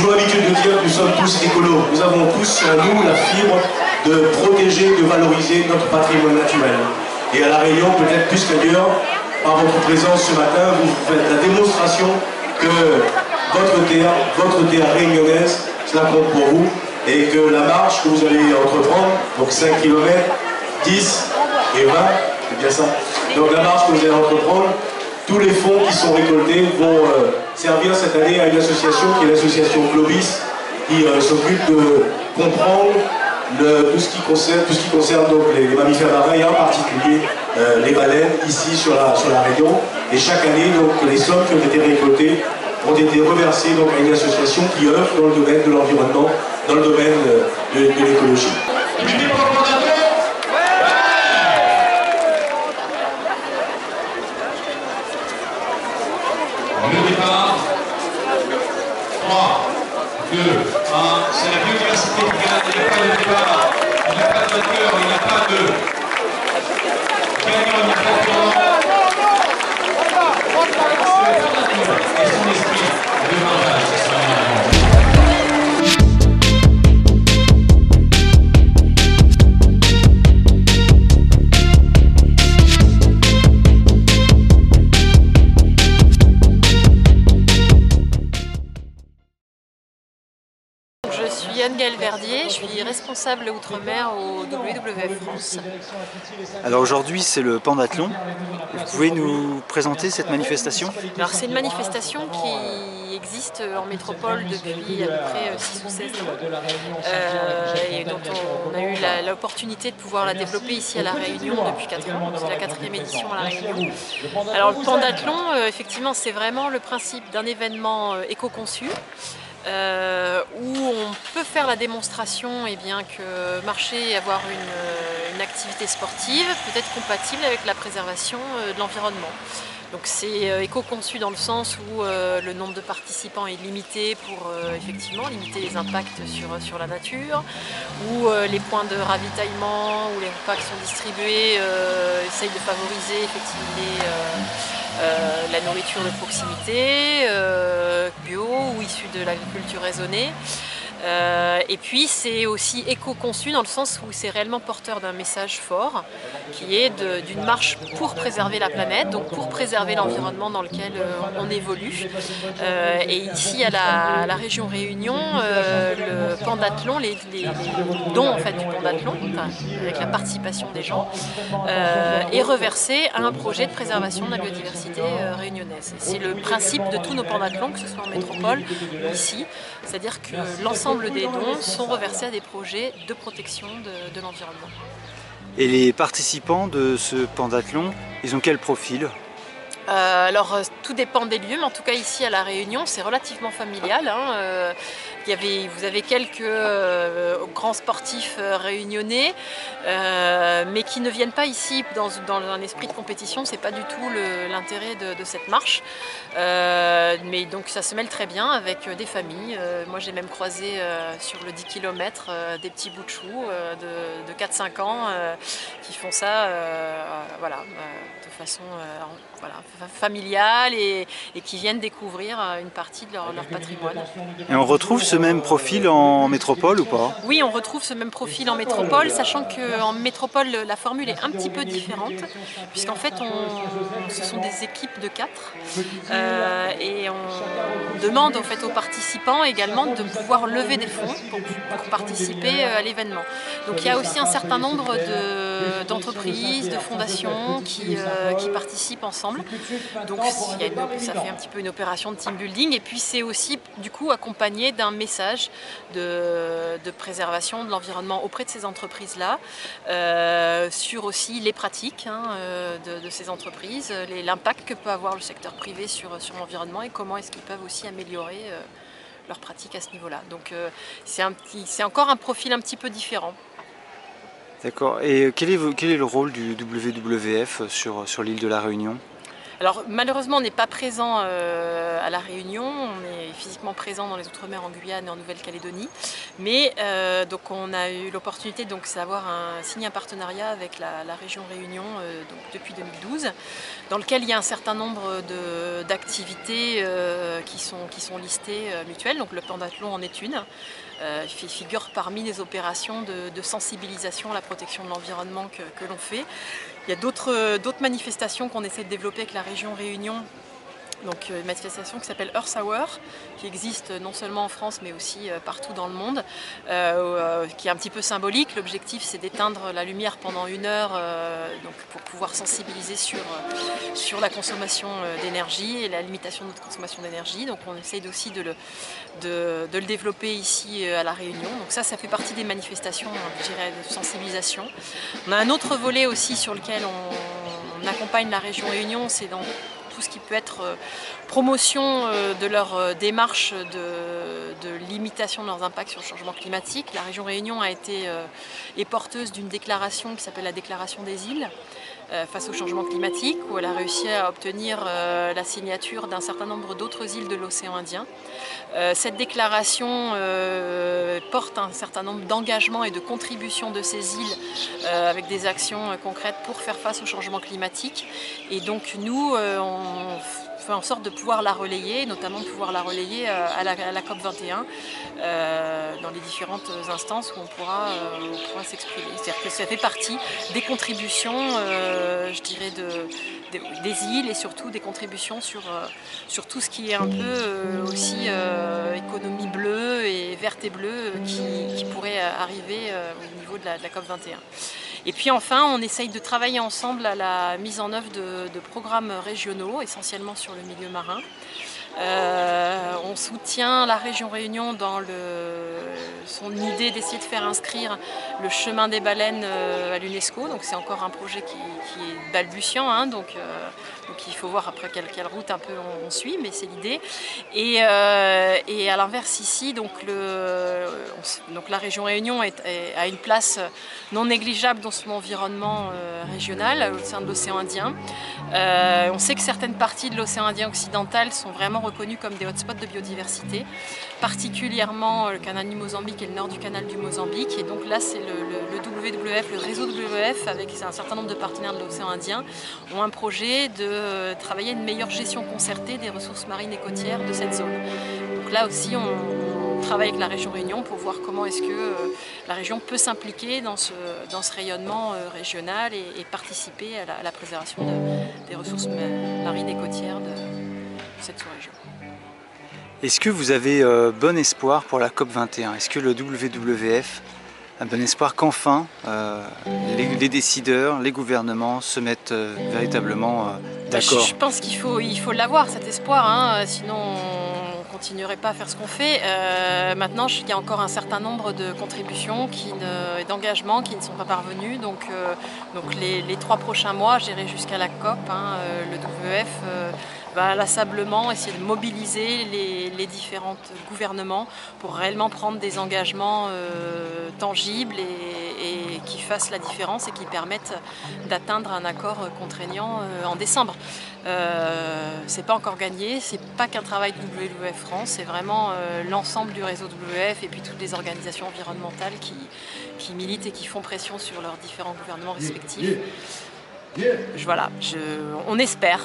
toujours l'habitude de dire que nous sommes tous écolos. Nous avons tous en nous la fibre de protéger, de valoriser notre patrimoine naturel. Et à La Réunion, peut-être plus qu'ailleurs, par votre présence ce matin, vous faites la démonstration que votre terre réunionnaise, cela compte pour vous, et que la marche que vous allez entreprendre, donc 5 km, 10 et 20, c'est bien ça. Donc la marche que vous allez entreprendre, tous les fonds qui sont récoltés vont servir cette année à une association qui est l'association Globis, qui s'occupe de comprendre tout ce qui concerne donc les mammifères marins et en particulier les baleines ici sur la Réunion. Et chaque année, donc, les sommes qui ont été récoltées ont été reversées donc, à une association qui œuvre dans le domaine de l'environnement, dans le domaine de l'écologie. Le départ, 3, 2, 1, c'est la biodiversité qui gagne, il n'y a pas de départ, il n'y a pas de vainqueur, il n'y a pas de gagnant, il n'y a pas de perdant. C'est le fondateur et son esprit de partage qui sera mis en avant. Je suis Anne-Gaëlle Verdier, je suis responsable Outre-mer au WWF France. Alors aujourd'hui c'est le Pendathlon. Vous pouvez nous présenter cette manifestation? Alors c'est une manifestation qui existe en métropole depuis à peu près 6 ou 16 ans et dont on a eu l'opportunité de pouvoir la développer ici à La Réunion depuis 4 ans. C'est la 4e édition à La Réunion. Alors le Pendathlon, effectivement, c'est vraiment le principe d'un événement éco-conçu. Où on peut faire la démonstration que marcher et avoir une activité sportive peut être compatible avec la préservation de l'environnement. Donc c'est éco-conçu dans le sens où le nombre de participants est limité pour effectivement limiter les impacts sur la nature, où les points de ravitaillement ou les repas qui sont distribués essayent de favoriser effectivement la nourriture de proximité, bio ou issue de l'agriculture raisonnée. Et puis c'est aussi éco-conçu dans le sens où c'est réellement porteur d'un message fort qui est d'une marche pour préserver la planète, donc pour préserver l'environnement dans lequel on évolue. Et ici à la région Réunion, le Pendathlon, les dons en fait, du Pendathlon, avec la participation des gens, est reversé à un projet de préservation de la biodiversité réunionnaise. C'est le principe de tous nos pendathlons, que ce soit en métropole ou ici, c'est-à-dire que l'ensemble des dons sont reversés à des projets de protection de l'environnement. Et les participants de ce pendathlon, ils ont quel profil? Alors tout dépend des lieux, mais en tout cas ici à La Réunion c'est relativement familial. Vous avez quelques grands sportifs réunionnais, mais qui ne viennent pas ici dans un esprit de compétition, c'est pas du tout l'intérêt de cette marche. Mais donc ça se mêle très bien avec des familles. Moi j'ai même croisé sur le 10 km des petits bouts de choux de 4-5 ans qui font ça de façon familiale et qui viennent découvrir une partie de leur patrimoine. Et on retrouve ce même profil en métropole ou pas? Oui, on retrouve ce même profil en métropole, sachant qu'en métropole la formule est un petit peu différente, puisqu'en fait ce sont des équipes de 4 et on demande en fait aux participants également de pouvoir lever des fonds pour participer à l'événement. Donc il y a aussi un certain nombre d'entreprises, de fondations qui participent ensemble. Donc ça fait un petit peu une opération de team building et puis c'est aussi du coup accompagné d'un message de préservation de l'environnement auprès de ces entreprises-là, sur aussi les pratiques de ces entreprises, l'impact que peut avoir le secteur privé sur l'environnement et comment est-ce qu'ils peuvent aussi améliorer leurs pratiques à ce niveau-là. Donc c'est encore un profil un petit peu différent. D'accord. Et quel est le rôle du WWF sur l'île de La Réunion? Alors malheureusement on n'est pas présent à La Réunion, on est physiquement présent dans les Outre-mer en Guyane et en Nouvelle-Calédonie, mais donc on a eu l'opportunité d'avoir signé un partenariat avec la région Réunion donc depuis 2012, dans lequel il y a un certain nombre d'activités qui sont listées mutuelles, donc le pendathlon en est une. Il figure parmi les opérations de sensibilisation à la protection de l'environnement que l'on fait. Il y a d'autres manifestations qu'on essaie de développer avec la région Réunion. Donc une manifestation qui s'appelle Earth Hour, qui existe non seulement en France mais aussi partout dans le monde, qui est un petit peu symbolique. L'objectif c'est d'éteindre la lumière pendant 1 heure donc pour pouvoir sensibiliser sur la consommation d'énergie et la limitation de notre consommation d'énergie. Donc on essaye aussi de le développer ici à La Réunion. Donc ça fait partie des manifestations, je dirais, de sensibilisation. On a un autre volet aussi sur lequel on accompagne la région Réunion, c'est dans tout ce qui peut être promotion de leur démarche de limitation de leurs impacts sur le changement climatique. La région Réunion est porteuse d'une déclaration qui s'appelle la déclaration des îles face au changement climatique, où elle a réussi à obtenir la signature d'un certain nombre d'autres îles de l'océan Indien. Cette déclaration porte un certain nombre d'engagements et de contributions de ces îles avec des actions concrètes pour faire face au changement climatique. Et donc nous, on fait en sorte de pouvoir la relayer, notamment de pouvoir la relayer à la COP21 dans les différentes instances où on pourra s'exprimer. C'est-à-dire que ça fait partie des contributions, je dirais, des îles et surtout des contributions sur tout ce qui est un peu aussi économie bleue et verte et bleue qui pourrait arriver au niveau de la COP21. Et puis enfin, on essaye de travailler ensemble à la mise en œuvre de programmes régionaux, essentiellement sur le milieu marin. On soutient la région Réunion dans son idée d'essayer de faire inscrire le chemin des baleines à l'UNESCO. Donc c'est encore un projet qui est balbutiant, hein, donc il faut voir après quelle route un peu on suit, mais c'est l'idée. Et à l'inverse ici, donc la région Réunion a une place non négligeable dans son environnement régional au sein de l'océan Indien. On sait que certaines parties de l'océan Indien occidental sont vraiment reconnues comme des hotspots de biodiversité, particulièrement le canal du Mozambique et le nord du canal du Mozambique. Et donc là, c'est le WWF, le réseau WWF, avec un certain nombre de partenaires de l'océan Indien, ont un projet de travailler une meilleure gestion concertée des ressources marines et côtières de cette zone. Donc là aussi, on travaille avec la région Réunion pour voir comment est-ce que la région peut s'impliquer dans ce rayonnement régional et participer à la préservation des ressources marines et côtières de cette sous-région. Est-ce que vous avez bon espoir pour la COP21? Est-ce que le WWF a bon espoir qu'enfin les décideurs, les gouvernements se mettent véritablement d'accord? Je pense qu'il faut l'avoir, cet espoir, hein, sinon on ne continuerait pas à faire ce qu'on fait. Maintenant, il y a encore un certain nombre de contributions et d'engagements qui ne sont pas parvenus. Donc les 3 prochains mois, j'irai jusqu'à la COP, hein, le WWF va inlassablement essayer de mobiliser les différents gouvernements pour réellement prendre des engagements tangibles et qui fassent la différence et qui permettent d'atteindre un accord contraignant en décembre. C'est pas encore gagné, c'est pas qu'un travail de WWF France, c'est vraiment l'ensemble du réseau WWF et puis toutes les organisations environnementales qui militent et qui font pression sur leurs différents gouvernements respectifs. Voilà, on espère.